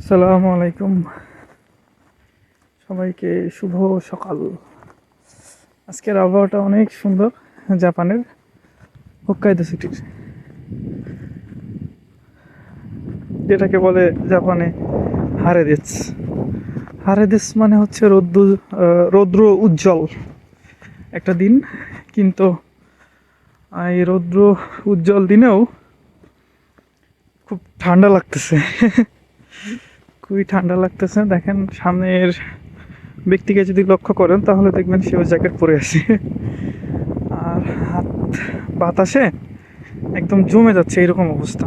আসসালামু আলাইকুম, সবাইকে শুভ সকাল। আজকের আবহাওয়াটা অনেক সুন্দর। জাপানের হোক্কাইদো সিটির, যেটাকে বলে জাপানে হারেদেস। হারেদেস মানে হচ্ছে রৌদ্র উজ্জ্বল একটা দিন। কিন্তু এই রৌদ্র উজ্জ্বল দিনেও খুব ঠান্ডা লাগতেছে। খুবই ঠান্ডা লাগতেছে। দেখেন, সামনের ব্যক্তিকে যদি লক্ষ্য করেন তাহলে দেখবেন সেও জ্যাকেট পরে আছে। আর হাত বাতাসে একদম জমে যাচ্ছে এরকম অবস্থা।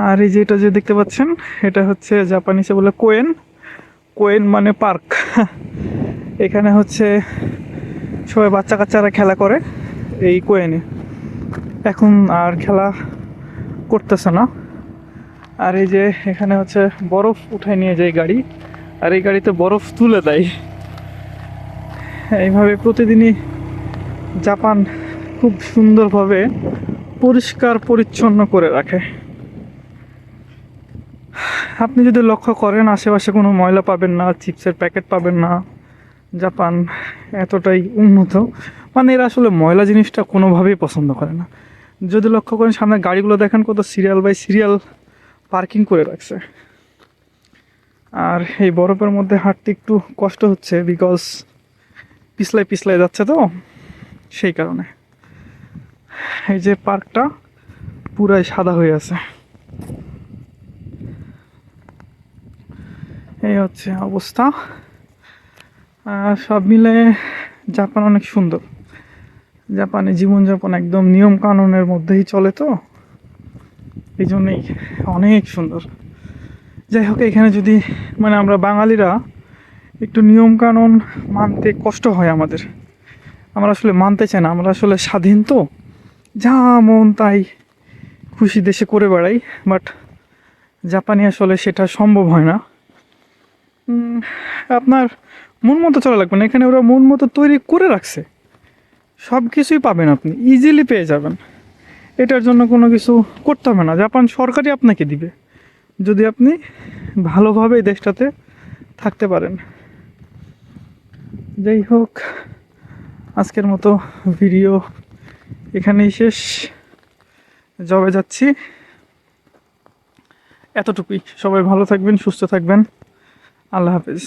আর এই যে এটা যে দেখতে পাচ্ছেন, এটা হচ্ছে জাপানিসে বলে কোয়েন। কোয়েন মানে পার্ক। এখানে হচ্ছে সবাই বাচ্চা কাচ্চারা খেলা করে এই কোয়েনে। এখন আর খেলা করতেছে না। আর এই যে এখানে হচ্ছে বরফ উঠায় নিয়ে যায় গাড়ি, আর এই গাড়িতে বরফ তুলে দেয়। এইভাবে প্রতিদিনই জাপান খুব সুন্দরভাবে পরিষ্কার পরিচ্ছন্ন করে রাখে। আপনি যদি লক্ষ্য করেন, আশেপাশে কোনো ময়লা পাবেন না, চিপসের প্যাকেট পাবেন না। জাপান এতটাই উন্নত, মানে এরা আসলে ময়লা জিনিসটা কোনোভাবেই পছন্দ করে না। যদি লক্ষ্য করেন, সামনে গাড়িগুলো দেখেন কত সিরিয়াল বাই সিরিয়াল পার্কিং করে রাখছে। আর এই বরফের মধ্যে হাঁটতে একটু কষ্ট হচ্ছে, বিকজ পিছলাই পিছলাই যাচ্ছে তো, সেই কারণে। এই যে পার্কটা পুরাই সাদা হয়ে আছে। এই হচ্ছে অবস্থা। সব মিলে জাপান অনেক সুন্দর। জাপানে জীবনযাপন একদম নিয়ম কানুনের মধ্যেই চলে, তো এই জন্যেই অনেক সুন্দর। যাই হোক, এখানে যদি মানে আমরা বাঙালিরা একটু নিয়ম কানুন মানতে কষ্ট হয় আমাদের। আমরা আসলে মানতে চাই না, আমরা আসলে স্বাধীন, তো যা মন তাই খুশি দেশে করে বেড়াই। বাট জাপানি আসলে সেটা সম্ভব হয় না। আপনার মন মতো চলা লাগবে না, এখানে ওরা মন মতো তৈরি করে রাখছে। সব কিছুই পাবেন, আপনি ইজিলি পেয়ে যাবেন। এটার জন্য কোনো কিছু করতে হবে না, জাপান সরকারই আপনাকে দিবে, যদি আপনি ভালোভাবে এই দেশটাতে থাকতে পারেন। যাই হোক, আজকের মতো ভিডিও এখানেই শেষ। জবে যাচ্ছি, এতটুকুই। সবাই ভালো থাকবেন, সুস্থ থাকবেন। আল্লাহ হাফেজ।